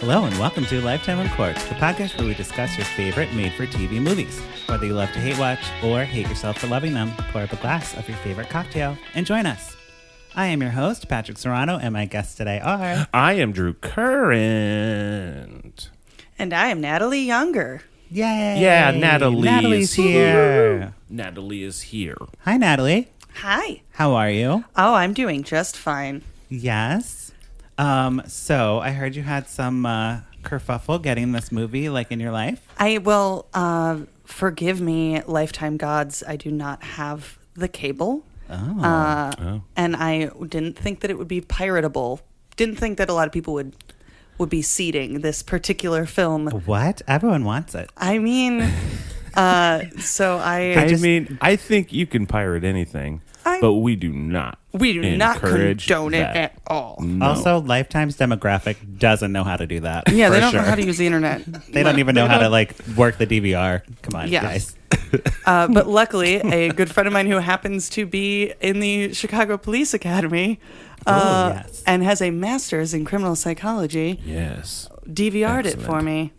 Hello and welcome to Lifetime on Cork, the podcast where we discuss your favorite made-for-TV movies. Whether you love to hate watch or hate yourself for loving them, pour up a glass of your favorite cocktail and join us. I am your host, Patrick Serrano, and my guests today are... I am Drew Current. And I am Natalie Younger. Yay! Yeah, Natalie's here. Natalie is here. Hi, Natalie. Hi. How are you? Oh, I'm doing just fine. Yes. So I heard you had some kerfuffle getting this movie, in your life. Forgive me, Lifetime gods. I do not have the cable. Oh. And I didn't think that it would be piratable. Didn't think that a lot of people would be seeding this particular film. What? Everyone wants it. I mean, I think you can pirate anything, but we do not. We do not encourage condone it that. at all. No. Also, Lifetime's demographic doesn't know how to do that. Yeah, they don't sure. know how to use the internet. They don't even know how to work the DVR. Come on, Yeah. guys. But luckily, a good friend of mine who happens to be in the Chicago Police Academy Yes. and has a master's in criminal psychology Yes. DVR'd it for Excellent. me.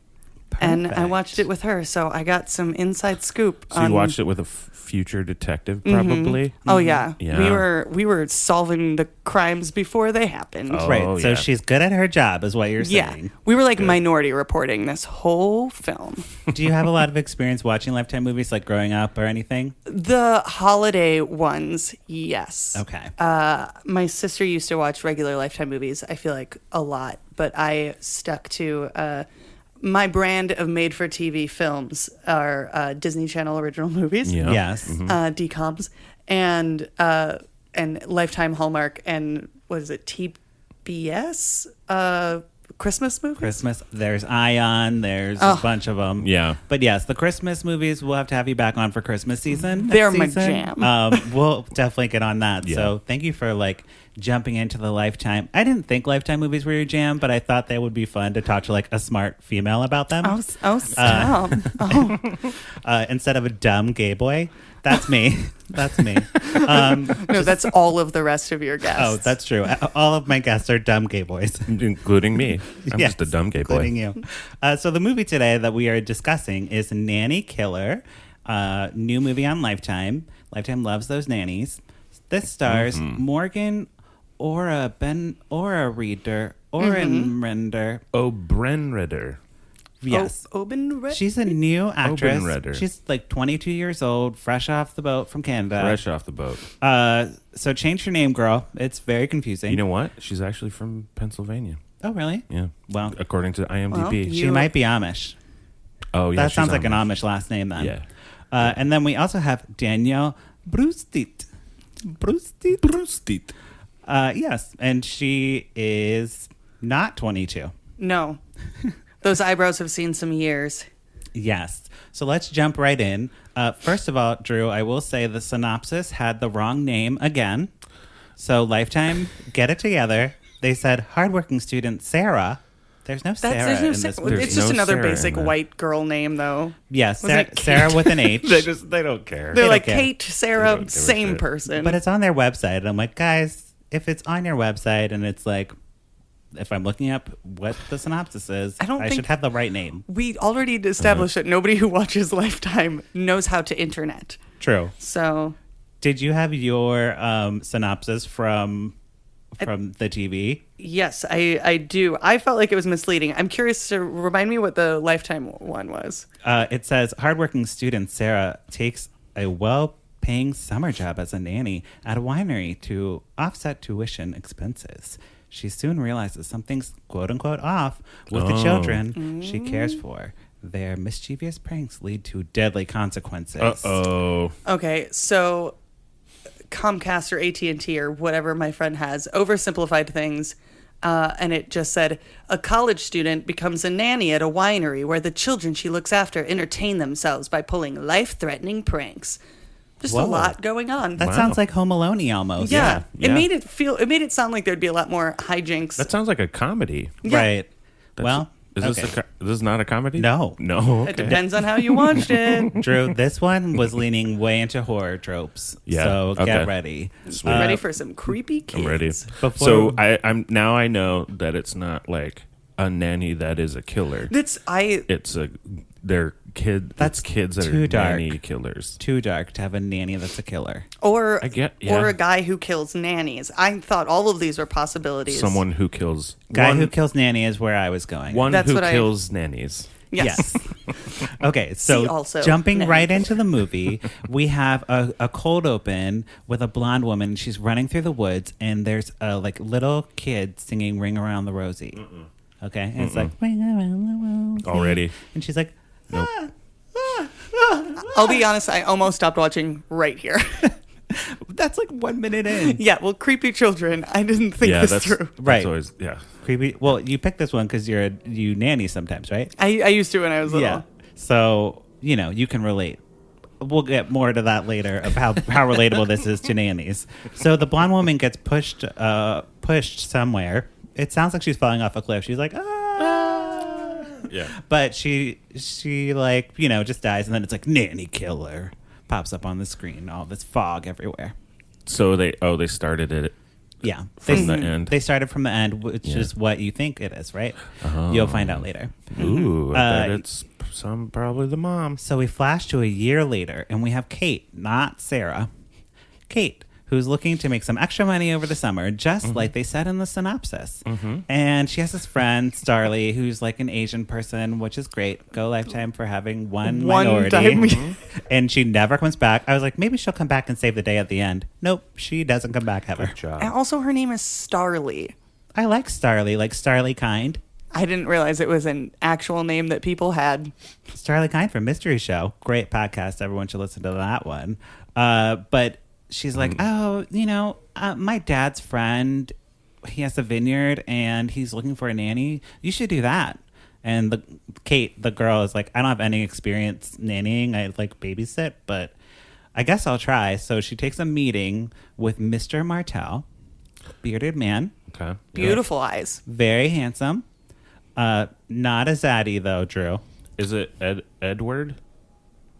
And I Perfect. watched it with her, so I got some inside scoop. So you watched it with a future detective, probably? Oh yeah. Yeah. We were solving the crimes before they happened. Oh, Right. So yeah. she's good at her job, is what you're Yeah, saying. we were minority reporting this whole film. Do you have a lot of experience watching Lifetime movies, growing up or anything? The holiday ones, yes. Okay. My sister used to watch regular Lifetime movies, I feel like a lot, but I stuck to my brand of made-for-TV films are Disney Channel original movies, Yeah. Yes. DComs, and Lifetime Hallmark, and what is it, TBS? Christmas movies? Christmas. There's Ion. There's a bunch of them. Yeah. But yes, the Christmas movies, we'll have to have you back on for Christmas season. They're next my season. jam. We'll definitely get on that. Yeah. So thank you for jumping into the Lifetime. I didn't think Lifetime movies were your jam, but I thought they would be fun to talk to a smart female about them. Oh, stop. Instead of a dumb gay boy. That's me. That's me. No, that's all of the rest of your guests. Oh, that's true. All of my guests are dumb gay boys. Including me. I'm Yes, just a dumb gay including boy. you. So the movie today that we are discussing is Nanny Killer, new movie on Lifetime. Lifetime loves those nannies. This stars Morgan Obenreder. Obenreder. Yes. Obenreder? She's a new actress. Obenreder. She's 22 years old, fresh off the boat from Canada. Fresh off the boat. So change your name, girl. It's very confusing. You know what? She's actually from Pennsylvania. Oh, really? Yeah. Well, According to IMDb. Well, she might be Amish. Oh, yeah. That she's sounds like an Amish last name then. Yeah. And then we also have Danielle Bisutti. Brustit. Yes, and she is not 22. No. Those eyebrows have seen some years. Yes. So let's jump right in. First of all, Drew, I will say the synopsis had the wrong name again. So Lifetime, get it together. They said hardworking student Sarah. There's no Sarah in this movie. It's just no another Sarah in basic that. white girl name, though. Yes, Wasn't it Sarah Kate? with an H. They don't care. They're don't like care. Kate, They Sarah, don't give a same shit. person. But it's on their website. And I'm like, guys, if it's on your website and it's if I'm looking up what the synopsis is, I don't think- should have the right name. we already established that nobody who watches Lifetime knows how to internet. True. So Did you have your synopsis from the TV? yes, I do. I felt like it was misleading. I'm curious to remind me what the Lifetime one was. It says hardworking student Sarah takes a well-paying summer job as a nanny at a winery to offset tuition expenses. She soon realizes something's quote-unquote off with the children she cares for. Their mischievous pranks lead to deadly consequences. Uh-oh. Okay, so Comcast or AT&T or whatever my friend has oversimplified things, and it just said a college student becomes a nanny at a winery where the children she looks after entertain themselves by pulling life-threatening pranks. Just Whoa. a lot going on. That Wow. sounds like Home Alone almost. yeah. Yeah. It made it sound like there'd be a lot more hijinks. That sounds like a comedy. Right. Well, Is okay. this is not a comedy? No. No. It Okay. depends on how you watched it. Drew, this one was leaning way into horror tropes. Yeah, So okay. get ready. Sweet. Ready for some creepy kids? I'm ready. Before- So I know that it's not a nanny that is a killer. They're kids that too are dark. nanny killers. Too dark to have a nanny that's a killer. Or yeah. or a guy who kills nannies. I thought all of these were possibilities. Someone who kills Who kills nanny is where I was going. That's who what kills nannies. Yes. Okay, so jumping right into the movie, we have a cold open with a blonde woman. She's running through the woods, and there's a little kid singing "Ring Around the Rosie." Okay, and it's like "Ring Around the Rosie" already, and she's like, nope. I'll be honest, I almost stopped watching right here. That's like 1 minute in. Yeah, well, creepy children. I didn't think this through. Right. That's always, Creepy. Well, you picked this one because you nanny sometimes, right? I used to when I was little. Yeah. So, you can relate. We'll get more to that later of how relatable this is to nannies. So the blonde woman gets pushed somewhere. It sounds like she's falling off a cliff. She's like, ah. Yeah. But she just dies, and then it's like Nanny Killer pops up on the screen. All this fog everywhere. So they started it. Yeah. From the end. They started from the end, which is what you think it is, right? Oh. You'll find out later. Ooh, I bet it's probably the mom. So we flash to a year later, and we have Kate, not Sarah. Kate, who's looking to make some extra money over the summer, just like they said in the synopsis. And she has this friend, Starly, who's like an Asian person, which is great. Go Lifetime for having one minority. And she never comes back. I was like, maybe she'll come back and save the day at the end. Nope, she doesn't come back ever. Good job. And also, her name is Starly. I like Starly, like Starly Kind. I didn't realize it was an actual name that people had. Starly Kind from Mystery Show. Great podcast. Everyone should listen to that one. But she's like, my dad's friend, he has a vineyard and he's looking for a nanny. You should do that. And Kate, the girl, is like, I don't have any experience nannying. I babysit, but I guess I'll try. So she takes a meeting with Mr. Martell, bearded man. Okay. Beautiful eyes. Very handsome. Not a zaddy, though, Drew. Is it Edward?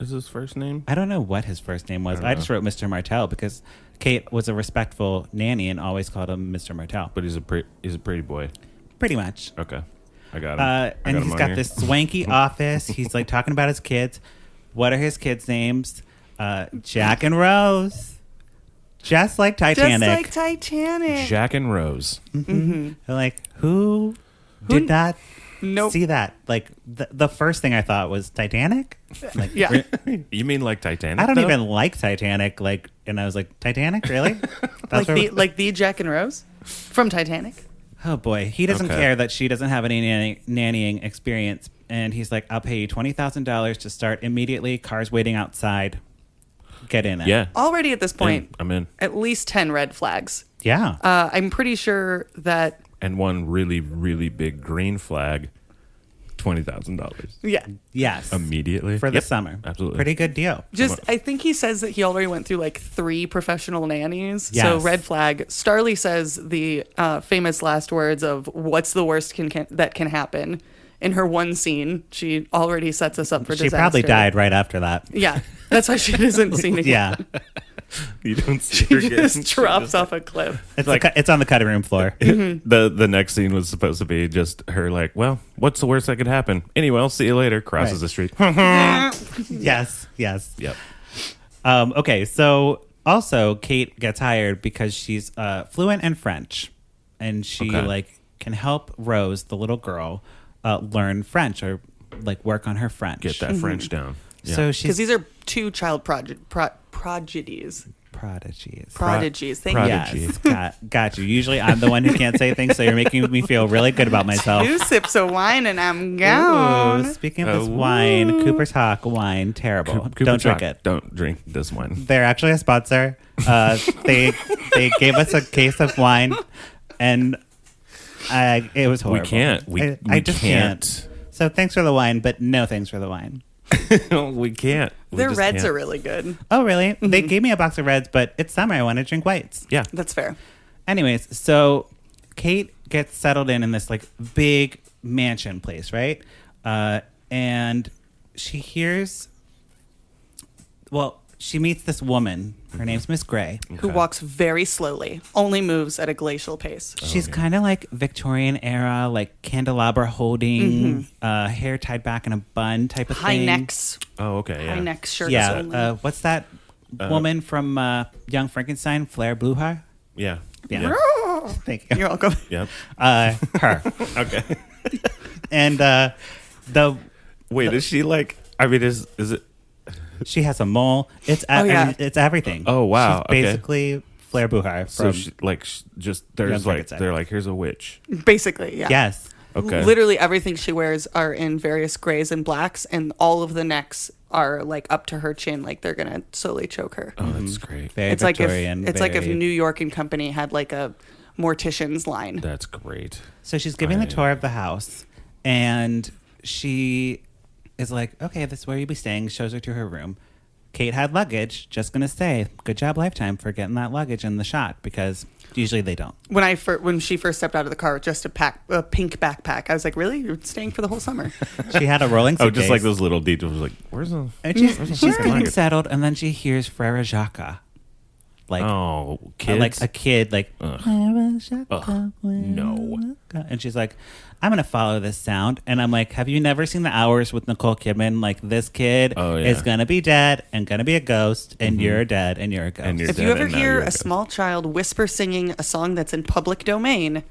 Is his first name? I don't know what his first name was. I just wrote Mr. Martell because Kate was a respectful nanny and always called him Mr. Martell. But he's a pretty boy. Pretty much. Okay. I got him. And he's got this swanky office. He's talking about his kids. What are his kids' names? Jack and Rose. Just like Titanic. Just like Titanic. Jack and Rose. Mm-hmm. Who did not see that? The first thing I thought was Titanic. Yeah. You mean like Titanic? I don't even like Titanic. And I was like, Titanic, really? like the Jack and Rose from Titanic. Oh boy, he doesn't care that she doesn't have any nannying experience, and he's like, "I'll pay you $20,000 to start immediately. Cars waiting outside. Get in it." Yeah. Already at this point, I'm in. At least 10 red flags. Yeah. I'm pretty sure that. And one really, really big green flag. $20,000. Yeah. Yes. Immediately for the summer. Absolutely. Pretty good deal. I think he says that he already went through 3 professional nannies. Yes. So red flag. Starly says the famous last words of "What's the worst that can happen?" In her one scene, she already sets us up for disaster. She probably died right after that. Yeah, that's why she isn't seen again. Yeah. You don't see her She just drops off a cliff. It's it's on the cutting room floor. The next scene was supposed to be just her well, what's the worst that could happen? Anyway, I'll see you later. Crosses the street. Yes. Yep. Okay, so also Kate gets hired because she's fluent in French, and she can help Rose, the little girl, learn French or work on her French. Get that French down. Yeah. So she's because these are 2 child prodigies. Prodigies. Thank you. Yes, got you. Usually I'm the one who can't say things, so you're making me feel really good about myself. 2 sips of wine and I'm gone. Ooh, speaking of this wine, Cooper's Hawk wine, terrible. Don't drink it. Don't drink this wine. They're actually a sponsor. They gave us a case of wine, and it was horrible. We can't. I just can't. So thanks for the wine, but no thanks for the wine. We can't. Their reds are really good. Oh, really? Mm-hmm. They gave me a box of reds, but it's summer. I want to drink whites. Yeah. That's fair. Anyways, so Kate gets settled in this big mansion place, right? And she hears... Well, she meets this woman. Her name's Miss Gray. Who walks very slowly, only moves at a glacial pace. She's kind of like Victorian era, like candelabra holding, hair tied back in a bun type of High thing. necks. Oh, okay. Yeah. High neck shirts Yeah. only. What's that woman from Young Frankenstein? Flair Blueheart? Yeah. Yeah. Thank you. You're welcome. Yep. Her. Okay. And Wait, is she like? I mean, is it? she has a mole. It's it's everything. Oh, wow. She's Okay. basically Flair Blueheart So from she, like just there's Young like Frankenstein. they're like here's a witch. Basically, yeah. Yes. Okay. Literally everything she wears are in various grays and blacks, and all of the necks are like up to her chin, like they're gonna slowly choke her. Oh, that's great. Very It's like Victorian. if like if very- New York and Company had like a mortician's line. That's great. So she's giving the tour of the house, and she is like, okay, this is where you'll be staying. Shows her to her room. Kate had luggage. Just going to say, good job, Lifetime, for getting that luggage in the shot, because usually they don't. When she first stepped out of the car with just a pink backpack, I was like, really? You're staying for the whole summer? She had a rolling Oh, suitcase. just like those little details. Like, where's the? And she's getting luggage? settled, and then she hears Frere Jacques. Like, Oh, kids. like a kid, like, Ugh. Frere Jacques, Ugh, no. And she's like, I'm going to follow this sound. And I'm like, have you never seen The Hours with Nicole Kidman? Like, this kid Oh, yeah. is going to be dead and going to be a ghost, and you're dead and you're a ghost. And you're If dead you ever and now hear you're a ghost. small child whisper singing a song that's in public domain,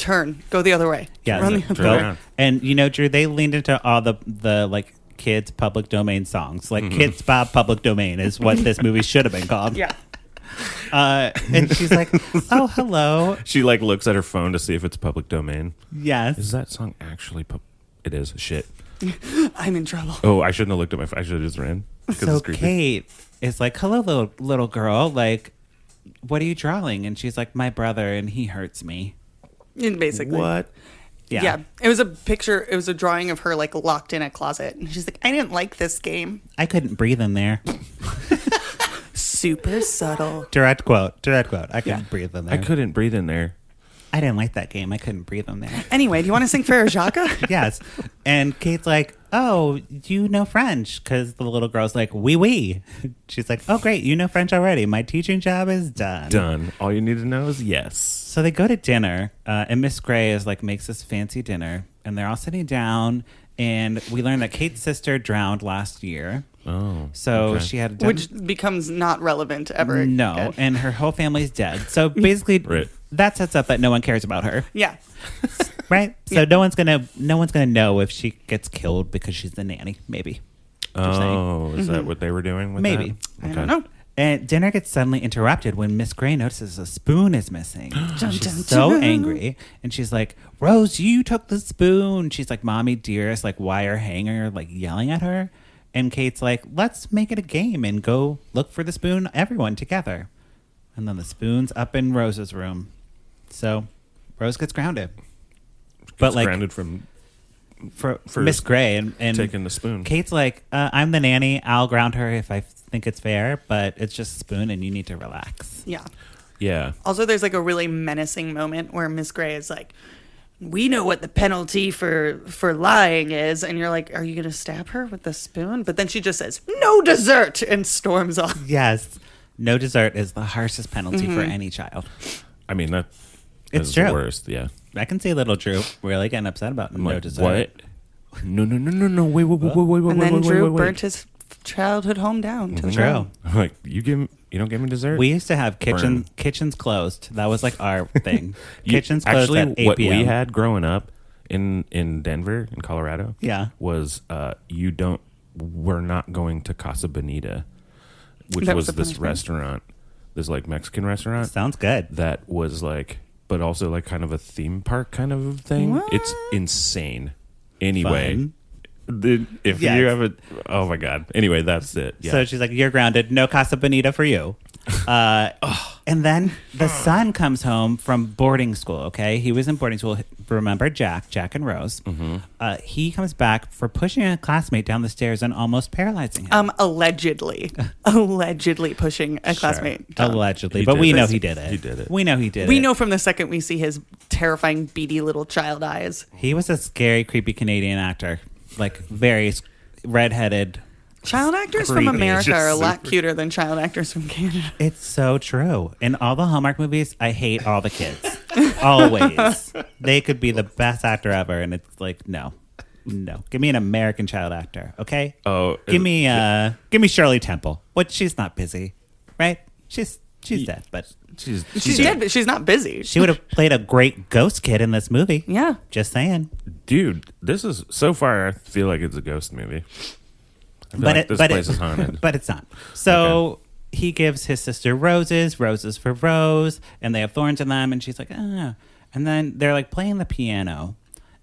go the other way. Yeah, Run the turn other go. way. around. And you know, Drew, they leaned into all the like kids public domain songs. Like Kids Bob Public Domain is what this movie should have been called. Yeah. And she's like, oh, hello. She like looks at her phone to see if it's public domain. Yes. Is that song actually? It is. Shit. I'm in trouble. Oh, I shouldn't have looked at my phone. I should have just ran. 'Cause So it's creepy. Kate is like, hello, little girl. Like, what are you drawing? And she's like, my brother, and he hurts me. Basically. What? Yeah. It was a picture. It was a drawing of her like locked in a closet. And she's like, I didn't like this game. I couldn't breathe in there. Super subtle. Direct quote. I couldn't breathe in there. I couldn't breathe in there. I didn't like that game. I couldn't breathe in there. Anyway, do you want to sing Frere Jacques? Yes. And Kate's like, oh, you know French? Because the little girl's like, oui. She's like, oh, great. You know French already. My teaching job is done. Done. All you need to know is yes. So they go to dinner, and Miss Gray is like, makes this fancy dinner, and they're all sitting down, and we learn that Kate's sister drowned last year. Oh. So okay. she had Which becomes not relevant ever. no, again. and her whole family's dead. So basically, Right. that sets up that no one cares about her, Yeah. right? So no one's gonna know if she gets killed because she's the nanny. Maybe. Just saying. Oh, is that what they were doing with Maybe. that? I don't know. And dinner gets suddenly interrupted when Miss Gray notices a spoon is missing. Dun, She's dun, so dun. angry. And she's like, Rose, you took the spoon. She's like, Mommy, dearest, like wire hanger, like yelling at her. And Kate's like, let's make it a game and go look for the spoon, everyone together. And then the spoon's up in Rose's room. So Rose gets grounded. But like Grounded from for for Miss Gray and taking the spoon. Kate's like, I'm the nanny. I'll ground her if I think it's fair, but it's just a spoon and you need to relax. Yeah. Yeah. Also, there's like a really menacing moment where Miss Gray is like, we know what the penalty for lying is. And you're like, are you going to stab her with the spoon? But then she just says, no dessert, and storms off. Yes. No dessert is the harshest penalty for any child. I mean that. It's is true. The worst. Yeah. I can see little Drew really getting upset about I'm no like, dessert. what? No. Wait. And then Drew wait. burnt his childhood home down to the True. ground. I'm like, you don't give me dessert. We used to have Burn. kitchens closed. That was like our thing. You- Kitchens closed actually, at 8 what p.m. we had growing up in Denver, in Colorado, Yeah. was we're not going to Casa Bonita, which That was was the this punishment. restaurant, this like Mexican restaurant Sounds good. that was like, but also like kind of a theme park kind of thing. What? It's insane. Anyway, Fun. if Yes. you have a, oh my god. Anyway, that's it. Yeah. So she's like, you're grounded. No Casa Bonita for you. And then the son comes home from boarding school, okay? He was in boarding school. Remember Jack and Rose. He comes back for pushing a classmate down the stairs and almost paralyzing him. Allegedly pushing a classmate down. Allegedly. He But did we it. know he did it. He did it. We know he did it. We know from the second we see his terrifying, beady little child eyes. He was a scary, creepy Canadian actor. Like, very redheaded. Child actors from Creepy. America are a Just lot super- cuter than child actors from Canada. It's so true. In all the Hallmark movies, I hate all the kids. Always. They could be the best actor ever, and it's like, no. Give me an American child actor, okay? Oh, give me Shirley Temple. What? She's not busy, right? She's dead, but she's She's dead, but she's not busy. she would have played a great ghost kid in this movie. Yeah. Just saying. Dude, this is so far. I feel like it's a ghost movie. I feel like this place is haunted. But it's not. So he gives his sister roses for Rose, and they have thorns in them, and she's like, ah. And then they're like playing the piano,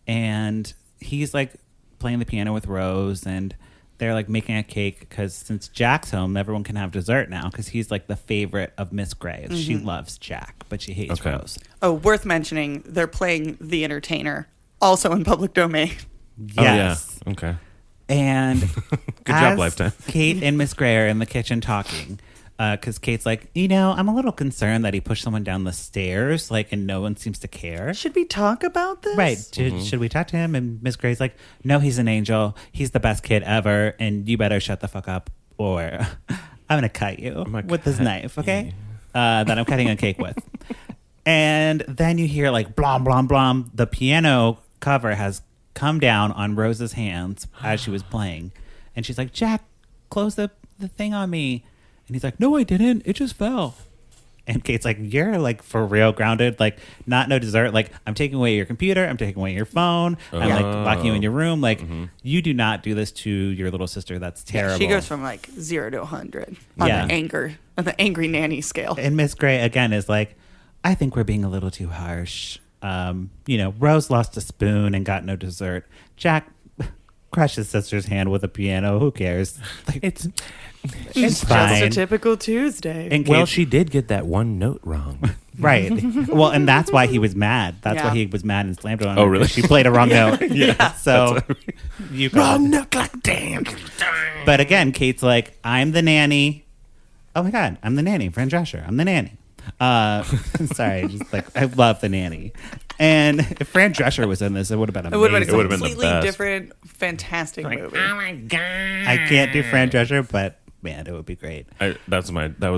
and he's like playing the piano with Rose, and they're like making a cake because since Jack's home, everyone can have dessert now because he's like the favorite of Miss Gray. She loves Jack, but she hates Rose. Oh, worth mentioning, they're playing The Entertainer, also in public domain. Yes. Oh, yeah. Okay. And Good job, Lifetime. Kate and Miss Gray are in the kitchen talking. Because Kate's like, I'm a little concerned that he pushed someone down the stairs, like, and no one seems to care. Should we talk about this? Right. Should we talk to him? And Miss Gray's like, no, he's an angel. He's the best kid ever. And you better shut the fuck up or I'm going to cut you with this knife, okay? That I'm cutting a cake with. And then you hear like, blom, blom, blom. The piano cover has come down on Rose's hands as she was playing. And she's like, Jack, close the thing on me. And he's like, no, I didn't. It just fell. And Kate's like, you're like for real grounded. Like, not no dessert. Like, I'm taking away your computer. I'm taking away your phone. I'm like locking you in your room. Like, you do not do this to your little sister. That's terrible. She goes from like 0 to 100 on the angry nanny scale. And Miss Gray, again, is like, I think we're being a little too harsh. Rose lost a spoon and got no dessert. Jack crushed his sister's hand with a piano. Who cares? Like, it's fine. Just a typical Tuesday. And Well, Kate- she did get that one note wrong. right. Well, and that's why he was mad. That's why he was mad and slammed it on her. Oh, really? She played a wrong note. Yeah. So you Wrong note, like damn. But again, Kate's like, I'm the nanny. Oh my God, I'm the nanny. Fran Drescher. I'm the nanny. Sorry, just like I love the nanny. And if Fran Drescher was in this, it would have been amazing. It would have been a would've been the completely best. different, fantastic movie. Oh my god! I can't do Fran Drescher, but man, it would be great. That was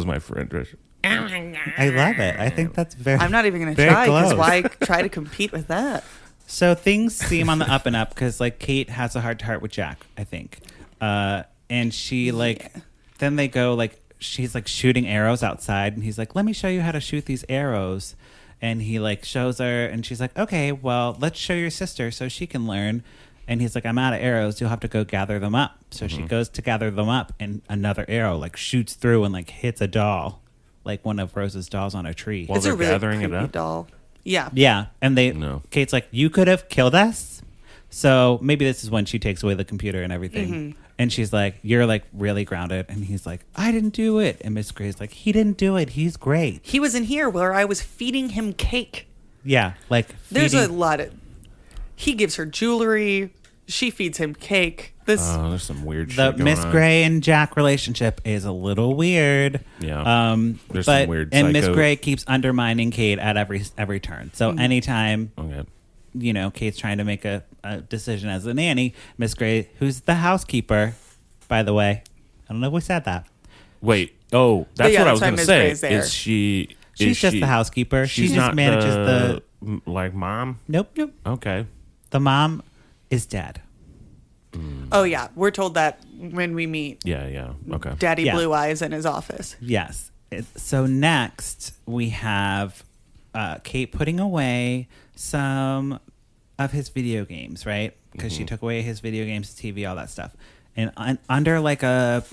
my friend Trish. Oh my god! I love it. I think that's very. I'm not even going to very try because close. why try to compete with that? So things seem on the up and up because like Kate has a heart to heart with Jack, I think, and she like then they go like she's like shooting arrows outside, and he's like, "Let me show you how to shoot these arrows," and he like shows her, and she's like, "Okay, well, let's show your sister so she can learn." And he's like, "I'm out of arrows. You'll have to go gather them up." So she goes to gather them up, and another arrow like shoots through and like hits a doll, like one of Rose's dolls on a tree. While It's they're a really gathering it creepy up? doll. Yeah. Yeah, and No. Kate's like, "You could have killed us." So maybe this is when she takes away the computer and everything. And she's like, "You're like really grounded." And he's like, "I didn't do it." And Miss Gray's like, "He didn't do it. He's great." He was in here where I was feeding him cake. Yeah, like There's a feeding- lot of. He gives her jewelry. She feeds him cake. This Oh, there's some weird the shit going Miss on. Gray and Jack relationship is a little weird. Yeah. There's but some weird and Miss psycho- Gray keeps undermining Kate at every turn. So anytime Okay. Kate's trying to make a decision as a nanny, Miss Gray, who's the housekeeper, by the way. I don't know if we said that. Wait. Oh, that's yeah, what I that's was why going to Miss say. Gray's there. Is she? She's just the housekeeper. She She's just not manages the. like mom. Nope. Okay. The mom is dead. Oh yeah, we're told that when we meet Yeah. Yeah. Okay. Daddy Yeah. Blue Eyes in his office. Yes. So next we have Kate putting away some of his video games, right? Because she took away his video games, TV, all that stuff. And under like a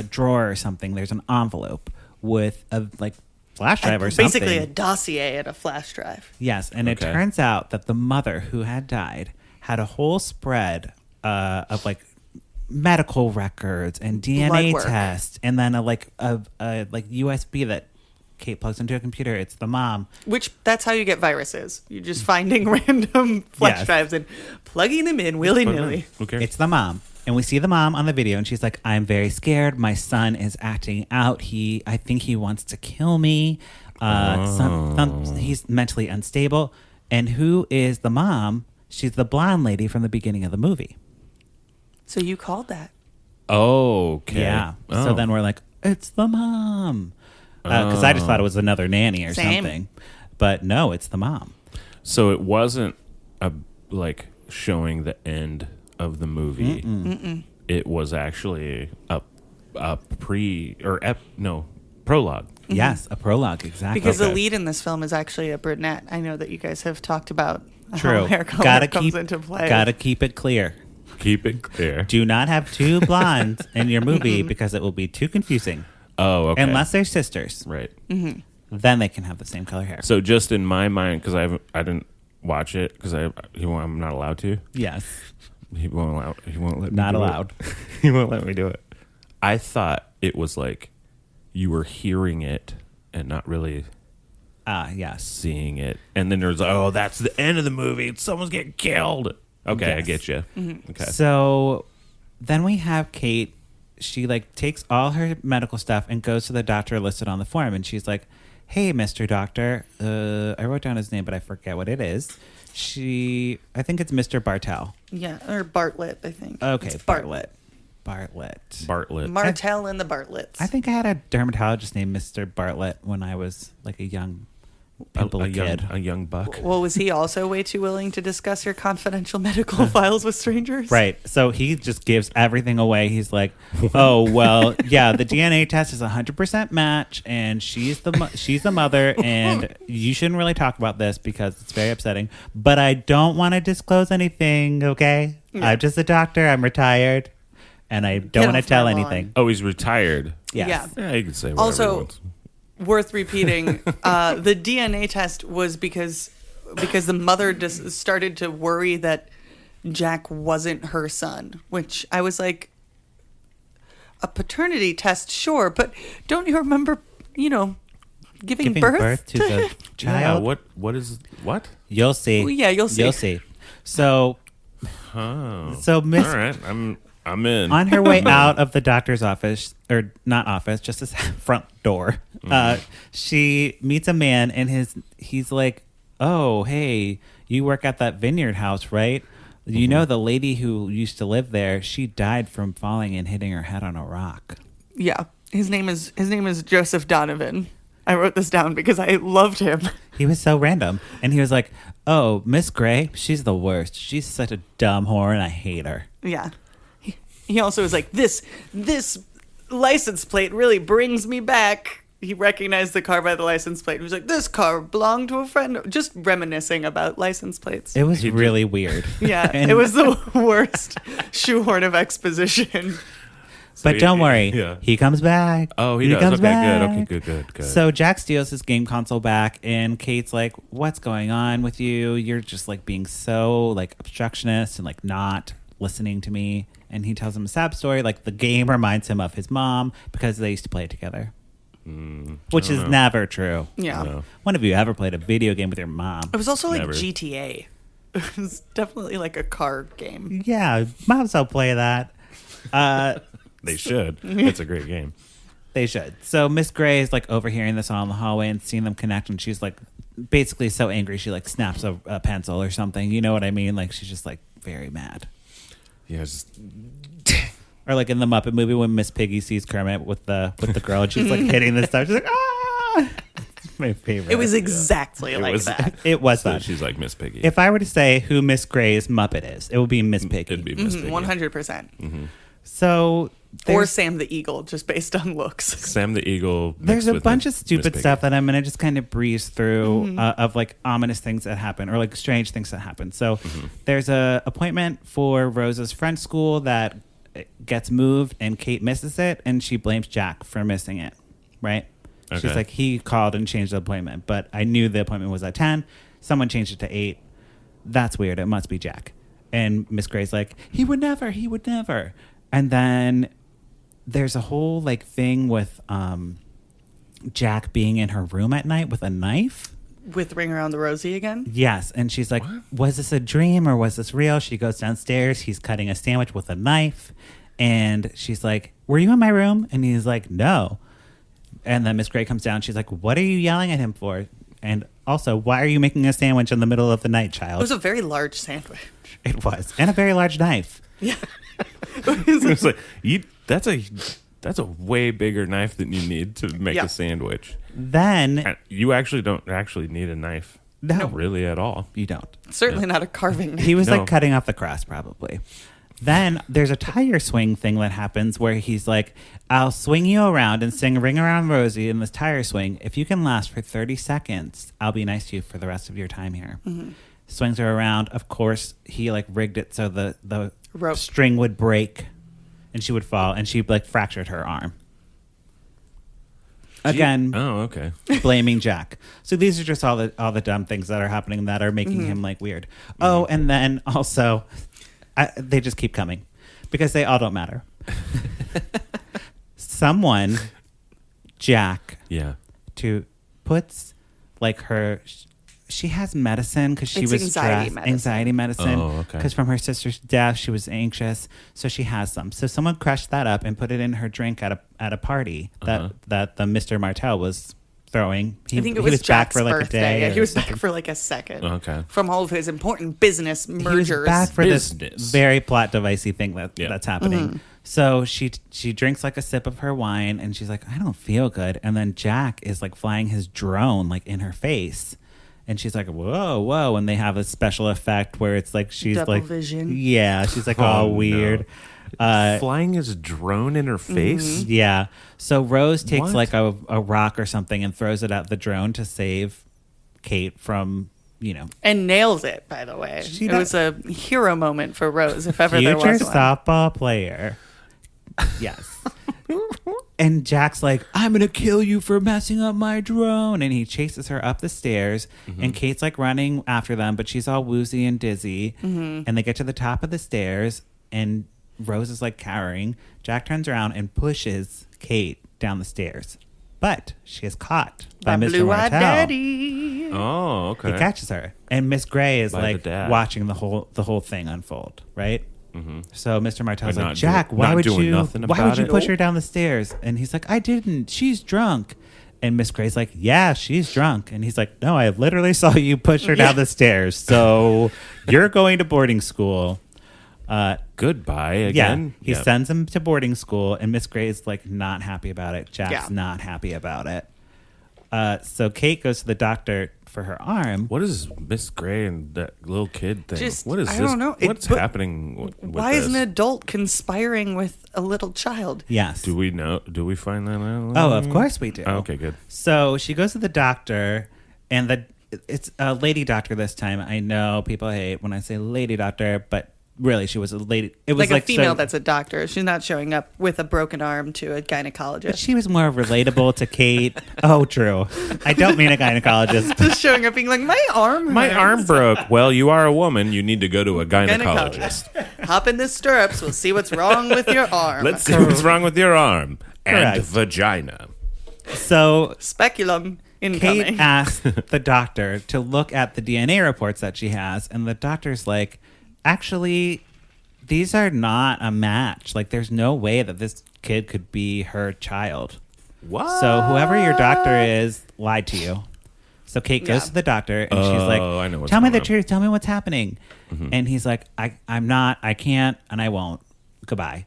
drawer or something, there's an envelope with a like flash drive or something. Basically a dossier and a flash drive. Yes, and it Okay. turns out that the mother who had died had a whole spread of like medical records and DNA Blood work. tests, and then a like USB that Kate plugs into a computer. It's the mom. Which that's how you get viruses. You're just finding random flash Yes. drives and plugging them in willy nilly. Who cares? It's the mom. And we see the mom on the video, and she's like, "I'm very scared. My son is acting out. I think he wants to kill me. He's mentally unstable." And who is the mom? She's the blonde lady from the beginning of the movie. So you called that. Oh, okay. Yeah. Oh. So then we're like, it's the mom. Because I just thought it was another nanny or Same. something. But no, it's the mom. So it wasn't like showing the end of the movie. It was actually a prologue. Yes, a prologue, exactly. Because the Okay. lead in this film is actually a brunette. I know that you guys have talked about True. how hair color Gotta comes keep, into play. Gotta keep it clear. Keep it clear. Do not have two blondes in your movie because it will be too confusing. Oh, okay. Unless they're sisters. Right. Then they can have the same color hair. So just in my mind, because I didn't watch it because I'm not allowed to. Yes. He won't let me. Not do allowed. It. He won't let me do it. I thought it was like you were hearing it and not really Yes. seeing it, and then there's that's the end of the movie. Someone's getting killed. Okay, I Yes. get you. Okay. So then we have Kate. She takes all her medical stuff and goes to the doctor listed on the form, and she's like, "Hey, Mr. Doctor, I wrote down his name, but I forget what it is." I think it's Mr. Bartell. Yeah, or Bartlett, I think. Okay, It's Bartlett. Martell and the Bartletts. I think I had a dermatologist named Mr. Bartlett when I was like a young pimply kid. a young buck. Well, was he also way too willing to discuss your confidential medical files with strangers? Right. So he just gives everything away. He's like, "Oh, well, yeah, the DNA test is 100% match, and she's the mother, and you shouldn't really talk about this because it's very upsetting. But I don't want to disclose anything, okay? Yeah. I'm just a doctor. I'm retired, and I don't want to off tell my lawn. anything." Oh, he's retired. Yes. Yeah. Yeah, you can say whatever Also- he wants. Worth repeating, the DNA test was because the mother just started to worry that Jack wasn't her son, which I was like, a paternity test, sure, but don't you remember, giving birth to the child. Yeah, what? You'll see. Well, yeah, you'll see. You'll see. So Miss All right, I'm in. on her way out of the doctor's office, or not office, just his front door, she meets a man, and he's like, "Oh, hey, you work at that vineyard house, right? You know the lady who used to live there, she died from falling and hitting her head on a rock." Yeah, his name is Joseph Donovan. I wrote this down because I loved him. He was so random. And he was like, "Oh, Miss Gray, she's the worst. She's such a dumb whore, and I hate her." Yeah. He also was like, this license plate really brings me back. He recognized the car by the license plate. He was like, this car belonged to a friend. Just reminiscing about license plates. It was really weird. Yeah, And- it was the worst shoehorn of exposition. But don't worry, Yeah. he comes back. Oh, he does. comes Okay, back. good. Okay, good. So Jack steals his game console back, and Kate's like, "What's going on with you? You're just being so obstructionist and not listening to me." And he tells him a sad story. The game reminds him of his mom because they used to play together, which is never true. Yeah. No. When have you ever played a video game with your mom? It was also like Never. GTA. It was definitely like a card game. Yeah, moms don't play that. They should. It's a great game. They should. So Miss Gray is overhearing this all in the hallway and seeing them connect, and she's basically so angry she snaps a pencil or something. You know what I mean? She's just very mad. Yeah, it's just Or in the Muppet movie when Miss Piggy sees Kermit with the girl and she's hitting the stuff. She's like, "Ah!" It's my favorite. It was exactly like that. It was so that. she's like Miss Piggy. If I were to say who Miss Gray's Muppet is, it would be Miss Piggy. It'd be Miss Piggy. 100%. So Or there's, Sam the Eagle, just based on looks. Sam the Eagle. there's mixed a with bunch of Miss stupid Piggy. stuff that I'm going to just kind of breeze through of ominous things that happen or strange things that happen. So there's a appointment for Rose's French school that gets moved and Kate misses it and she blames Jack for missing it, right? Okay. She's like, he called and changed the appointment, but I knew the appointment was at 10. Someone changed it to 8. That's weird. It must be Jack. And Miss Gray's like, he would never. And then there's a whole thing with Jack being in her room at night with a knife. With Ring Around the Rosie again? Yes. And she's like, was this a dream or was this real? She goes downstairs. He's cutting a sandwich with a knife. And she's like, were you in my room? And he's like, no. And then Miss Gray comes down. She's like, what are you yelling at him for? And also, why are you making a sandwich in the middle of the night, It child? was a very large sandwich. It was. And a very large knife. Yeah. It's like, That's a way bigger knife than you need to make a sandwich. Then And you actually don't actually need a knife. No. Not really at all. you don't. Certainly not a carving knife. He was No. like cutting off the crust probably. Then there's a tire swing thing that happens where he's like, I'll swing you around and sing Ring Around Rosie in this tire swing. If you can last for 30 seconds, I'll be nice to you for the rest of your time here. Mm-hmm. Swings her around. Of course, he like rigged it so the Rope. string would break and she would fall and she like fractured her arm. Again, Oh, okay. blaming Jack. So these are just all the dumb things that are happening that are making him like weird. Oh, and then also, they just keep coming because they all don't matter. Someone, Jack, Yeah. puts like her. She has medicine because she It's was anxiety stressed. medicine. Anxiety medicine. Oh, okay. Because from her sister's death, she was anxious, so she has some. So someone crushed that up and put it in her drink at a party that the Mr. Martel was throwing. I think it he was back Jack's for like birthday. a day. Yeah, or he was something. back for like a second. Okay. From all of his important business He was mergers. back for this Business. very plot devicey thing Yeah. that's happening. So she drinks like a sip of her wine and she's like, I don't feel good. And then Jack is like flying his drone like in her face. And she's like, whoa. And they have a special effect where it's like she's Double like, vision. yeah, she's like Oh, all no. weird. Flying his drone in her face? Yeah. So Rose takes What? like a rock or something and throws it at the drone to save Kate from, And nails it, by the way. She It does- was a hero moment for Rose, if ever there future was one. softball player. Yes. And Jack's like, I'm going to kill you for messing up my drone. And he chases her up the stairs. And Kate's like running after them, but she's all woozy and dizzy. And they get to the top of the stairs and Rose is like cowering. Jack turns around and pushes Kate down the stairs. But she is caught by Mr. Blue-eyed Martel. daddy. Oh, okay. He catches her. And Miss Gray is By the like dad. watching the whole thing unfold, right? So Mr. Martel's But like, not Jack, do- why not would doing you nothing why would about you it? push her down the stairs? And he's like, I didn't. She's drunk. And Miss Gray's like, yeah, she's drunk. And he's like, no, I literally saw you push her down the stairs. So you're going to boarding school. Goodbye Yeah, again. he Yep. sends him to boarding school, and Miss Gray's like not happy about it. Jack's Yeah. not happy about it. So Kate goes to the doctor for her arm. What is Miss Gray and that little kid thing? Just- What is I this? don't know. What's But happening with Why is an this? adult conspiring with a little child? Yes. Do we know? Do we find that out? Oh, of course we do. Oh, okay, good. So she goes to the doctor, and it's a lady doctor this time. I know people hate when I say lady doctor, but really she was a lady. It was Like a female so- that's a doctor. She's not showing up with a broken arm to a But gynecologist. she was more relatable to Kate. Oh, true. I don't mean a gynecologist. Just showing up being like, my arm My hurts." arm broke. Well, you are a woman. You need to go to a gynecologist. Hop in the stirrups. We'll see what's wrong with your arm. Let's see what's wrong with your arm and Correct. vagina. So Speculum incoming. Kate asked the doctor to look at the DNA reports that she has, and the doctor's like, actually, these are not a match. Like, there's no way that this kid could be her child. What? So whoever your doctor is lied to you. So Kate goes Yeah. to the doctor and she's like, I know what's tell me going the on. truth. Tell me what's happening. And he's like, I'm not, I can't, and I won't. Goodbye.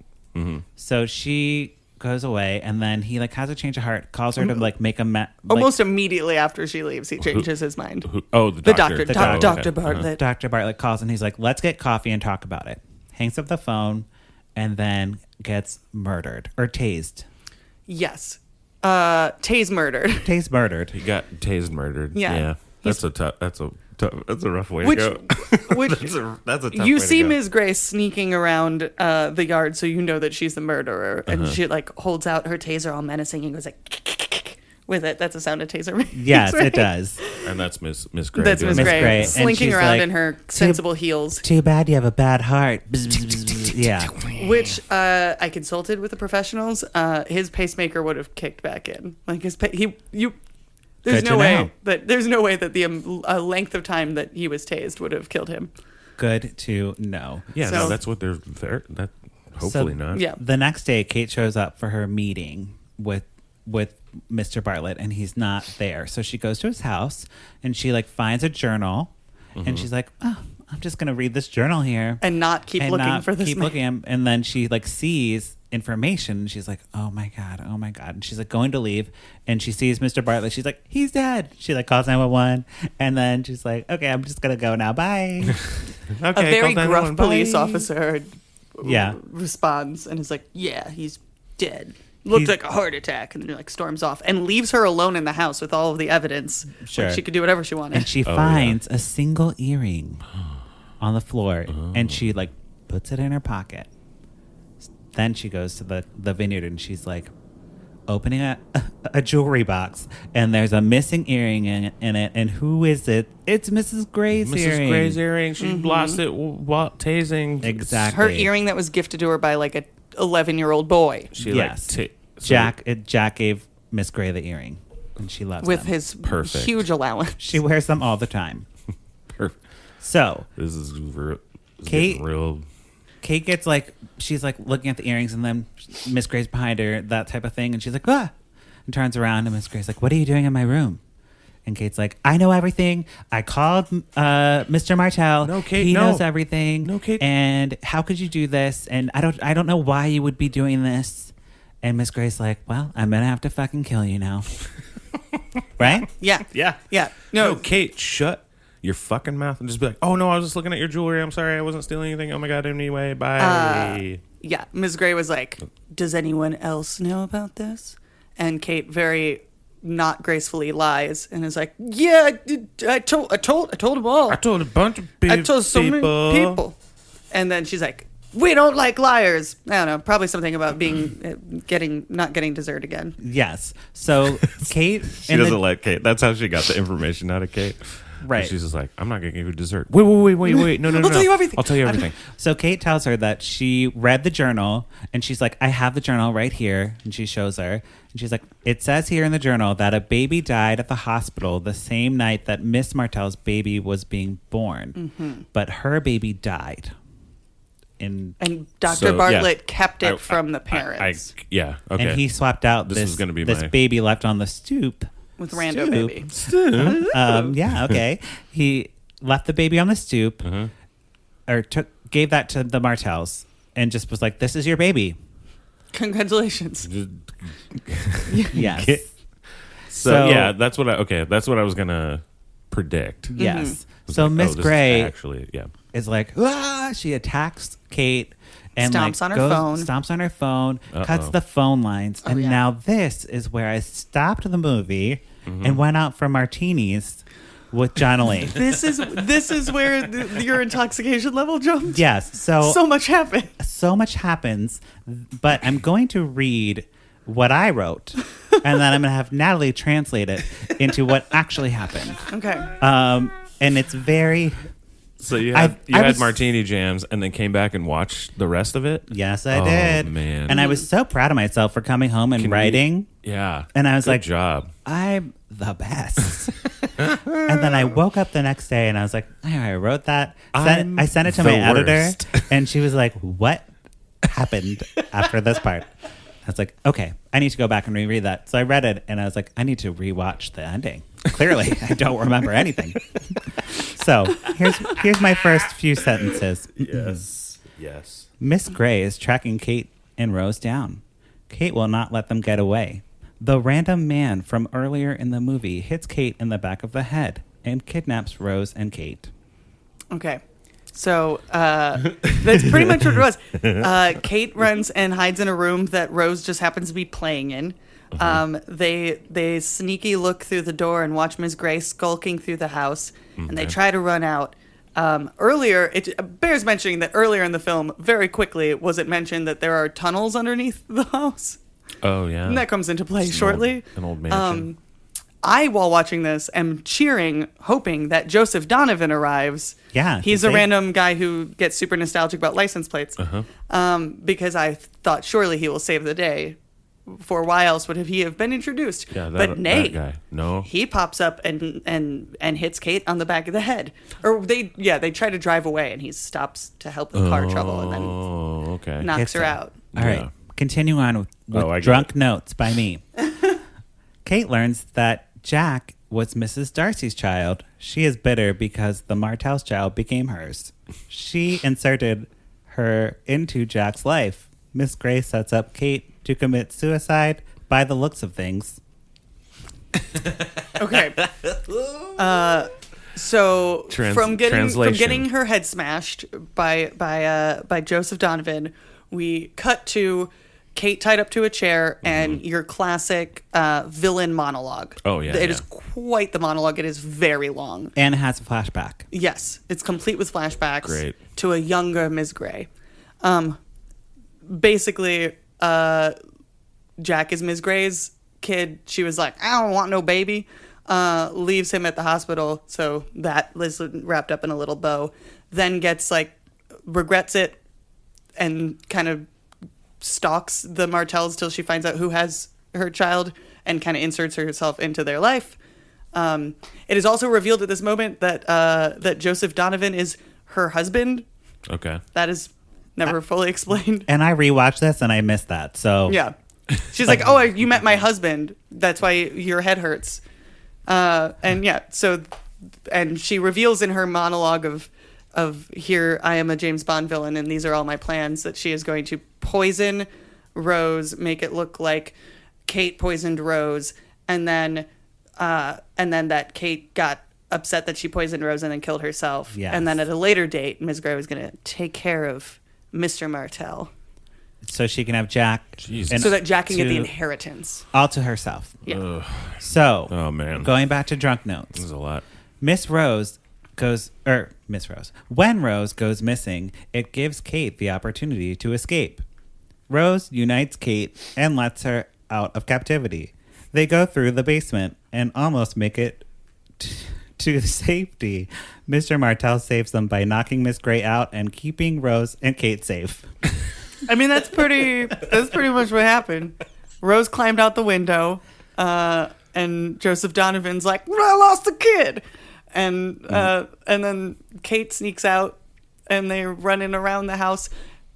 So she goes away, and then he like has a change of heart, calls her to like make a Almost immediately after she leaves, he changes his mind. Oh, the doctor. The doctor. doctor. Dr. okay. Bartlett. Dr. Bartlett calls and he's like, let's get coffee and talk about it. Hangs up the phone and then gets murdered or tased. Yes. Tay's murdered. Tased murdered. He got tased, murdered. Yeah. That's a tough. That's a rough way Which, to go. which That's a tough you way to see go. Ms. Grace sneaking around the yard, so you know that she's the murderer, and she like holds out her taser all menacing and goes like with it. That's a sound a taser makes. Yes, right? it does. And that's Miss Gray. That's doing Miss Miss Gray, Gray. And slinking she's around like, in her sensible heels. Too bad you have a bad heart. Bzz, bzz, bzz, bzz. Yeah. Which I consulted with the professionals. His pacemaker would have kicked back in. Like his There's Good no to way know. that the length of time that he was tased would have killed him. Good to know. Yeah, So- no, that's what they're there. That hopefully not. Yeah. The next day, Kate shows up for her meeting with Mr. Bartlett, and he's not there. So she goes to his house, and she like finds a journal, and she's like, "Oh, I'm just gonna read this journal here." And not keep looking not for this keep man. looking, and then she like sees information. And she's like, oh my God. And she's like going to leave. And she sees Mr. Bartlett. She's like, he's dead. She like calls 911. And then she's like, okay, I'm just going to go now. Bye. A very gruff police officer responds and is like, yeah, he's dead. Looked like a heart attack. And then like storms off and leaves her alone in the house with all of the evidence. Sure. Like she could do whatever she wanted. And she finds a single earring on the floor. And she like puts it in her pocket. Then she goes to the vineyard and she's like opening a jewelry box. And there's a missing earring in it. And who is it? It's Mrs. Gray's earring. Mrs. Gray's earring. She lost it while tasing. Exactly. Her earring that was gifted to her by like a 11-year-old boy. Jack gave Miss Gray the earring, and she loves with them. his huge allowance. She wears them all the time. Perfect. So this is Kate. Real. Kate gets like she's like looking at the earrings, and then Miss Gray's behind her, that type of thing, and she's like and turns around, and Miss Gray's like, "What are you doing in my room?" And Kate's like, I know everything. I called Mr. Martell. No, Kate, he knows everything. No, Kate. And how could you do this? And I don't know why you would be doing this. And Miss Gray's like, well, I'm going to have to fucking kill you now. Right? Yeah. No, Kate, shut your fucking mouth and just be like, oh, no, I was just looking at your jewelry. I'm sorry. I wasn't stealing anything. Oh, my God. Anyway, bye. Yeah. Ms. Gray was like, does anyone else know about this? And Kate very not gracefully lies and is like, yeah, I told them all. I told a bunch of people. I told so many people. And then she's like, we don't like liars. I don't know. Probably something about being not getting dessert again. Yes. So Kate, she doesn't let Kate. That's how she got the information out of Kate. Right. And she's just like, I'm not gonna give you dessert. Wait. No. I'll tell you everything. I'll tell you everything. So Kate tells her that she read the journal, and she's like, I have the journal right here. And she shows her, and she's like, it says here in the journal that a baby died at the hospital the same night that Miss Martell's baby was being born, but her baby died. And Dr. Bartlett kept it from the parents. Okay. And he swapped out this baby left on the stoop. With rando baby. Okay. He left the baby on the stoop, or gave that to the Martells, and just was like, "This is your baby. Congratulations." Yes. So yeah, that's what I was gonna predict. Yes. So Miss Gray actually, is like, she attacks Kate. And stomps on her phone, cuts the phone lines. And now this is where I stopped the movie and went out for martinis with John Elaine. This is where your intoxication level jumped? Yes. So much happened. So much happens. But I'm going to read what I wrote. And then I'm going to have Natalie translate it into what actually happened. Okay. And it's very... So you had martini jams and then came back and watched the rest of it? Yes, I did. Oh, man. And I was so proud of myself for coming home and writing. Yeah. And I was like, good job. I'm the best. And then I woke up the next day and I was like, I wrote that. I sent it to my editor and she was like, what happened after this part? I was like, okay, I need to go back and reread that. So I read it and I was like, I need to rewatch the ending. Clearly, I don't remember anything. So here's my first few sentences. Yes. Miss Gray is tracking Kate and Rose down. Kate will not let them get away. The random man from earlier in the movie hits Kate in the back of the head and kidnaps Rose and Kate. Okay. So that's pretty much what it was. Kate runs and hides in a room that Rose just happens to be playing in. They sneaky look through the door and watch Ms. Gray skulking through the house, and they try to run out. Earlier, it bears mentioning that earlier in the film, very quickly, was it mentioned that there are tunnels underneath the house? Oh, yeah. And that comes into play shortly. An old mansion. I, while watching this, am cheering, hoping that Joseph Donovan arrives. Yeah. He's a random guy who gets super nostalgic about license plates. Because I thought surely he will save the day. For why else would he have been introduced? Yeah, but Nate, that guy. No. He pops up and hits Kate on the back of the head. Or they try to drive away and he stops to help the car trouble and then knocks her out. All right. Continue on with Drunk Notes by me. Kate learns that Jack was Mrs. Darcy's child. She is bitter because the Martell's child became hers. She inserted her into Jack's life, Miss Gray sets up Kate to commit suicide by the looks of things. Okay. So from getting her head smashed by Joseph Donovan, we cut to Kate tied up to a chair and your classic villain monologue. Oh, yeah. It is quite the monologue. It is very long. And it has a flashback. Yes. It's complete with flashbacks Great. to a younger Ms. Gray. Basically, Jack is Ms. Gray's kid. She was like, I don't want no baby. Leaves him at the hospital. So that is wrapped up in a little bow. Then gets regrets it and kind of stalks the Martells till she finds out who has her child and kind of inserts herself into their life. It is also revealed at this moment that Joseph Donovan is her husband. Okay. That is never fully explained. And I rewatched this and I missed that. So Yeah. She's like, oh, you met my husband. That's why your head hurts. And she reveals in her monologue of here, I am a James Bond villain and these are all my plans, that she is going to poison Rose, make it look like Kate poisoned Rose, and then that Kate got upset that she poisoned Rose and then killed herself. Yes. And then at a later date, Ms. Gray was going to take care of Mr. Martell. so she can have Jack. Jesus. and So that Jack can get the to- inheritance. all to herself. Yeah. Ugh, So, oh, man. going back to drunk notes. This is a lot. When Rose goes missing, it gives Kate the opportunity to escape. Rose unites Kate and lets her out of captivity. They go through the basement and almost make it to safety. Mr. Martell saves them by knocking Miss Gray out and keeping Rose and Kate safe. I mean, that's pretty much what happened. Rose climbed out the window, and Joseph Donovan's like, I lost the kid. And then Kate sneaks out, and they're running around the house.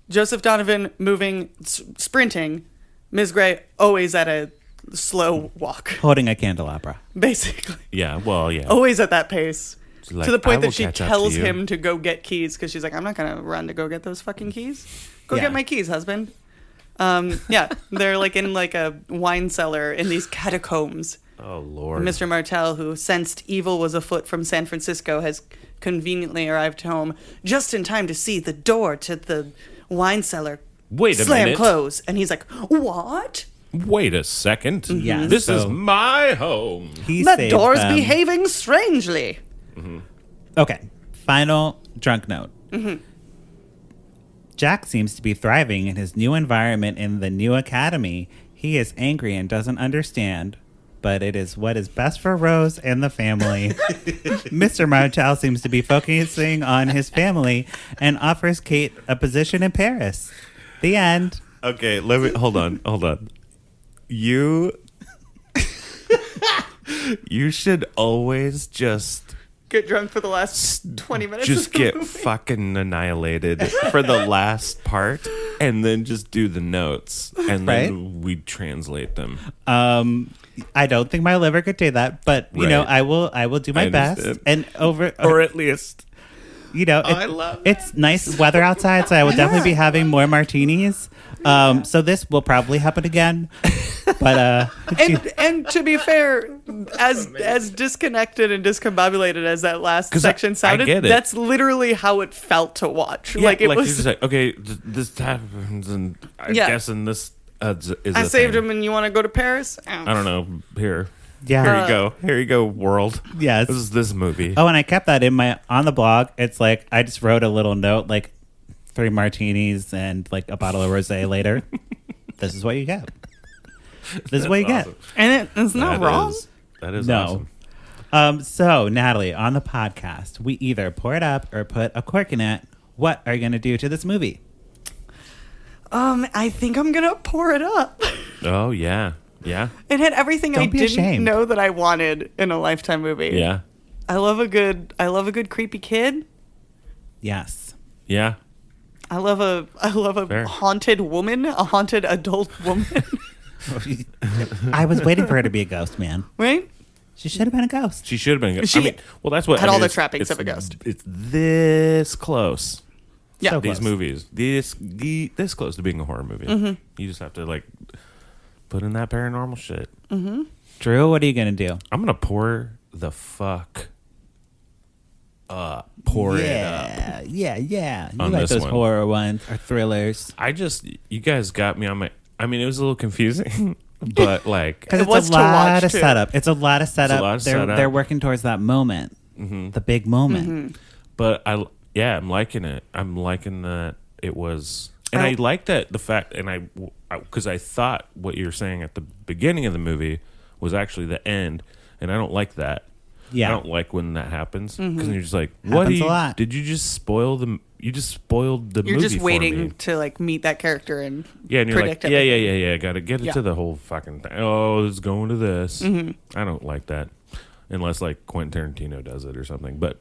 Joseph Donovan moving, sprinting. Ms. Gray always at a slow walk, Holding a candelabra. basically. Yeah, well, yeah. Always at that pace. Like, To the I point will that she catch up to tells you. him to go get keys because she's like, I'm not going to run to go get those fucking keys. Go Yeah. get my keys, husband. They're in a wine cellar in these catacombs. Oh, Lord. Mr. Martell, who sensed evil was afoot from San Francisco, has conveniently arrived home just in time to see the door to the wine cellar Wait a slam minute. close. And he's like, what? Wait a second. Yeah, This is so- my home. He That saved door's them. behaving strangely. Okay, final drunk note. Jack seems to be thriving in his new environment in the new academy. He is angry and doesn't understand, but it is what is best for Rose and the family. Mr. Martell seems to be focusing on his family and offers Kate a position in Paris. The end. Okay, let me hold on. You should always just Get drunk for the last 20 minutes. just of the get movie. fucking annihilated for the last part and then just do the notes and then we translate them. I don't think my liver could do that, but you know, Right. I will do my I best. understand. And Or at least I love it's nice weather outside, so I will definitely be having more martinis. So this will probably happen again. But And to be fair, as disconnected and discombobulated as that last 'Cause section I sounded, get it. that's literally how it felt to watch. Yeah, It you're was. just like, okay, this happens and I'm Yeah. guessing this is I a saved thing. him, and you want to go to Paris? I don't know. Here yeah. you go. Here you go, world. Yes. This is this movie. Oh, and I kept that on the blog. It's like I just wrote a little note, like 3 martinis and like a bottle of rosé later. This is what you get. This is what you get. Awesome. And it's not That wrong. That is No. awesome. So Natalie, on the podcast, we either pour it up or put a cork in it. What are you going to do to this movie? I think I'm gonna pour it up. Oh yeah, yeah, It had everything I Don't be didn't ashamed. know that I wanted in a Lifetime movie. yeah, I love a good creepy kid. Yes. yeah. I love a Fair. haunted woman, a haunted adult woman. I was waiting for her to be a ghost, man. Right? She should have been a ghost. She should have been. She well, that's what had all the it's- trappings it's- of a ghost. It's this close. Yeah. So These close. movies, this close to being a horror movie. You just have to like put in that paranormal shit. Drew, what are you going to do? I'm gonna pour the fuck up. Pour it up. Yeah. You On like this those one. horror ones or thrillers. You guys got me on my. I mean, it was a little confusing, but like, Because It it's was a to lot watch, of too. setup. It's a lot of setup. lot of they're, setup. they're working towards that moment, the big moment. but I'm liking it. I'm liking that it was, and I like that the fact, and because I thought what you were saying at the beginning of the movie was actually the end, and I don't like that. Yeah. I don't like when that happens because you're just like, what? Happens a lot. Did you just spoil the? You just spoiled the You're movie just for waiting me. to like meet that character and Yeah, and you're predict like, everything. yeah. Got to get into Yeah. the whole fucking thing. Oh, it's going to this. I don't like that, unless like Quentin Tarantino does it or something. But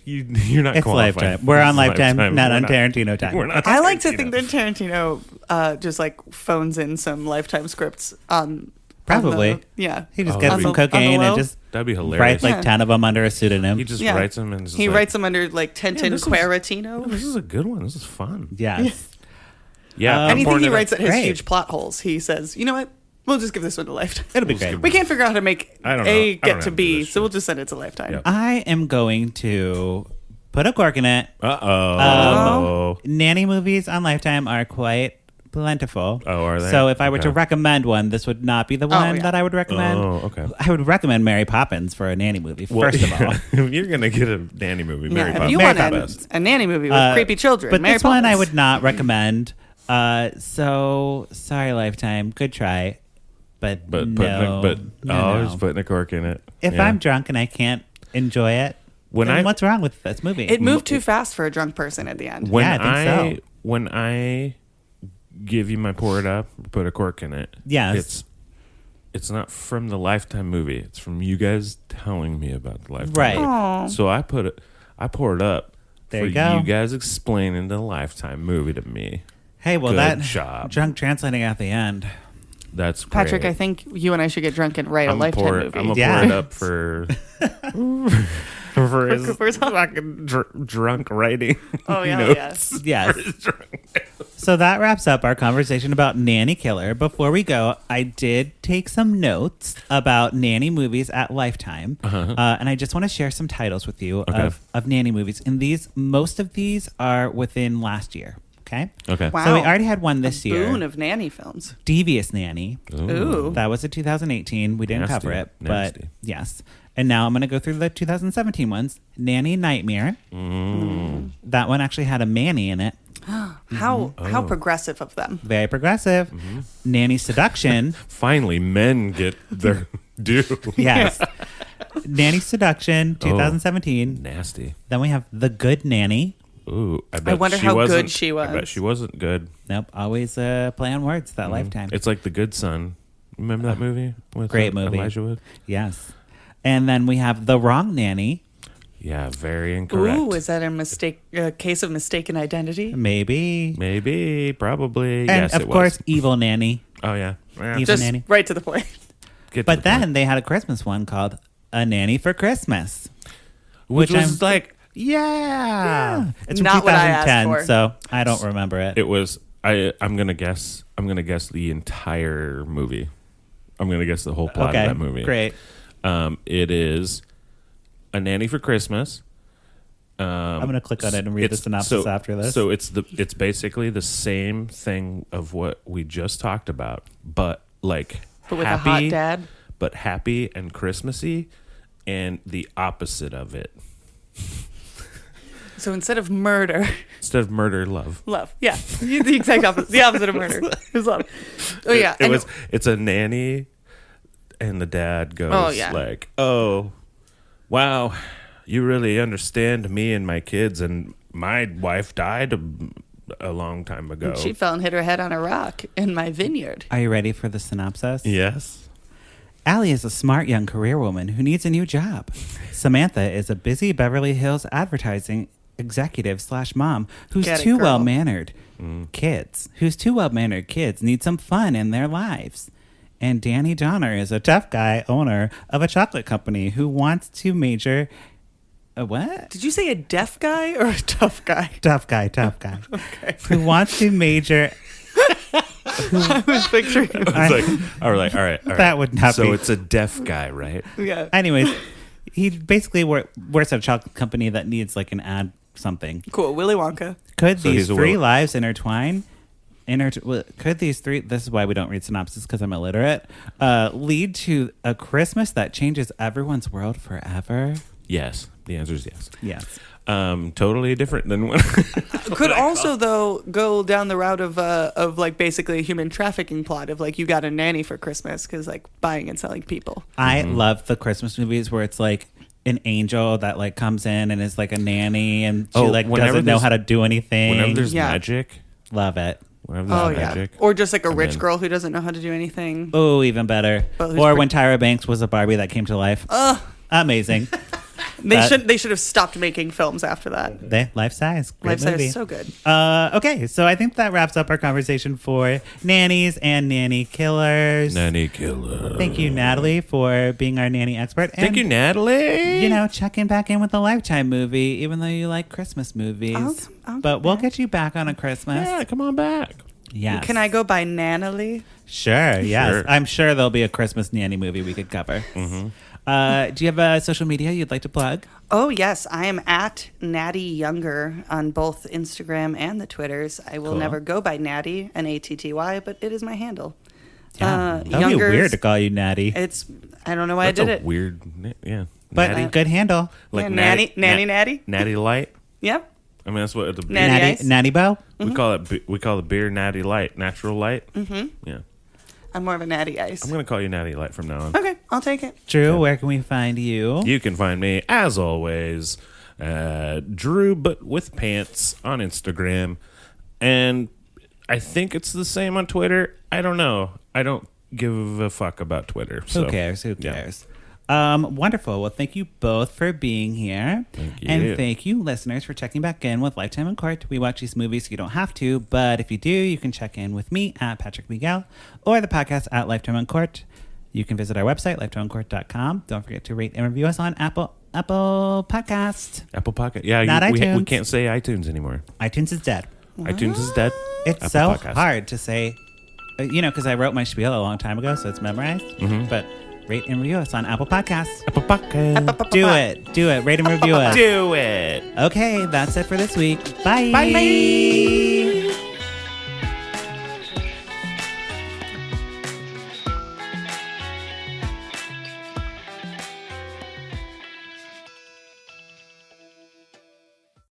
you're not It's qualified. Lifetime. We're on It's Lifetime, not We're on Tarantino time. We're not. I like to Tarantino. think that Tarantino just like phones in some Lifetime scripts on Probably. on the- yeah. He just Oh, gets that'd some be- on the cocaine low? and just That'd be hilarious. writes like Yeah. 10 of them under a pseudonym. He just Yeah. writes them and He writes them under like Tentin this is- Quarantino. This is a good one. This is fun. Yes. Yeah, I'm Anything pouring he it up. writes that has Great. huge plot holes, he says, you know what? We'll just give this one to Lifetime. It'll be We'll just great. give We can't figure out how to make I don't know. I A don't get have to to do B, this so shit. we'll just send it to Lifetime. Yep. I am going to put a cork in it. Uh-oh. Nanny movies on Lifetime are quite plentiful. Oh, are they? So if I were to Okay. recommend one, this would not be the one yeah. that I would recommend. Oh, okay. I would recommend Mary Poppins for a nanny movie, first of all. If you're going to get a nanny movie, Mary Yeah, Poppins. if you Mary want Poppins. a nanny movie with creepy children, But Mary this one I Poppins. would not recommend. So sorry, Lifetime. Good try. But But no. I no. was putting a cork in it. If Yeah. I'm drunk and I can't enjoy it, then what's wrong with this movie? It moved too fast for a drunk person at the end. when Yeah, I think so. when I give you my pour it up, put a cork in it. Yes. It's not from the Lifetime movie. It's from you guys telling me about the Lifetime Right. movie. Aw. So I pour it up There for you go. you guys explaining the Lifetime movie to me. Hey, well, Good that job. drunk translating at the end. That's great. Patrick, I think you and I should get drunk and write a I'm Lifetime gonna movie. pour Yeah. it up for for his for Tom. fucking drunk writing. Oh, yeah, notes. Yes. So that wraps up our conversation about Nanny Killer. Before we go, I did take some notes about nanny movies at Lifetime. And I just want to share some titles with you of nanny movies. And most of these are within last year. Okay. Okay. Wow. So we already had one this year. Boon of nanny films. Devious Nanny. Ooh. That was a 2018. We didn't Nasty. cover it, Nasty. but yes. And now I'm going to go through the 2017 ones. Nanny Nightmare. That one actually had a Manny in it. How progressive of them. Very progressive. Nanny Seduction. Finally, men get their due. Yes. Nanny Seduction, 2017. Nasty. Then we have The Good Nanny. Ooh, I bet wonder she how good wasn't- she I bet was. she wasn't good. Nope. Always play on words that Lifetime. It's like The Good Son. Remember that movie? With Great movie. Elijah Wood? Yes. And then we have The Wrong Nanny. Yeah, very incorrect. Ooh, is that a case of mistaken identity? Maybe. Maybe, probably. And yes, of it was. course, Evil Nanny. Oh, yeah. Evil Just Nanny. right to the point. Get to But the then point. they had a Christmas one called A Nanny for Christmas. Which which was I'm- like, yeah. It's from Not what I asked 2010, for. so I don't remember it. It was, I'm going to guess the entire movie. I'm going to guess the whole plot okay, of that movie. great. It is A Nanny for Christmas. I'm going to click on it and read the It's- synopsis after this. So it's basically the same thing of what we just talked about, but like But with happy, a hot dad. but happy and Christmassy, and the opposite of it. So instead of murder, Instead of murder, love. love. Yeah. The exact opposite. The opposite of murder is love. Oh, yeah. It's a nanny, and the dad goes Oh, yeah. like, "Oh, wow, you really understand me and my kids, and my wife died a long time ago." She fell and hit her head on a rock in my vineyard. Are you ready for the synopsis? Yes. Allie is a smart young career woman who needs a new job. Samantha is a busy Beverly Hills advertising executive / mom who's Get it, too girl. well-mannered. Whose too well-mannered kids need some fun in their lives. And Danny Donner is a tough guy owner of a chocolate company who wants to major A what? Did you say a deaf guy or a tough guy? Tough guy. Okay. Who wants to major. I was picturing. I was like, all right. That would not so be. So it's a deaf guy, right? Yeah. Anyways, he basically works at a chocolate company that needs like an ad something. Cool. Willy Wonka. Could So these he's a three Will- lives intertwine? Could these three, this is why we don't read synopsis because I'm illiterate, lead to a Christmas that changes everyone's world forever? Yes. The answer is yes. Yes. Totally different than what. Could also though go down the route of like basically a human trafficking plot of like you got a nanny for Christmas because like buying and selling people. I love the Christmas movies where it's like an angel that like comes in and is like a nanny and she like doesn't know how to do anything. Whenever there's magic. Love it. Whenever there's magic. Or just like a rich girl who doesn't know how to do anything. Oh, even better. Or when Tyra Banks was a Barbie that came to life. Amazing. They should have stopped making films after that. Life Size. Great Life Size movie. is so good. Okay, so I think that wraps up our conversation for nannies and nanny killers. Nanny Killer. Thank you, Natalie, for being our nanny expert. Thank you, Natalie. You know, checking back in with the Lifetime movie, even though you like Christmas movies. But we'll get you back on a Christmas. Yeah, come on back. Yes. Can I go by Natalie? Sure, yes. Sure. I'm sure there'll be a Christmas nanny movie we could cover. Do you have a social media you'd like to plug? Oh, yes. I am at Natty Younger on both Instagram and the Twitters. I will never go by Natty, N-A-T-T-Y, but it is my handle. Yeah, that'd be weird to call you Natty. I don't know why That's I did it. Weird, yeah. But Natty. good handle. Like Natty. Natty Light. Yep. I mean, that's what the Natty Ice. Natty Bow? we call it. We call the beer Natty Light, natural light. Yeah. I'm more of a Natty Ice. I'm gonna call you Natty Light from now on. Okay, I'll take it. Drew, where can we find you? You can find me as always, Drew but with pants on Instagram, and I think it's the same on Twitter. I don't know. I don't give a fuck about Twitter. So. Who cares? Wonderful. Well, thank you both for being here. Thank you. And thank you, listeners, for checking back in with Lifetime in Court. We watch these movies so you don't have to, but if you do, you can check in with me at Patrick Miguel or the podcast at Lifetime in Court. You can visit our website, lifetimeincourt.com. Don't forget to rate and review us on Apple Podcast. Apple Pocket. Yeah, Not we iTunes. can't say iTunes anymore. iTunes is dead. iTunes is dead. It's Apple so Podcast. hard to say, because I wrote my spiel a long time ago, so it's memorized. But rate and review us on Apple Podcasts. Apple Podcast. Do it. Rate and review us. Do it. Okay, that's it for this week. Bye. Bye.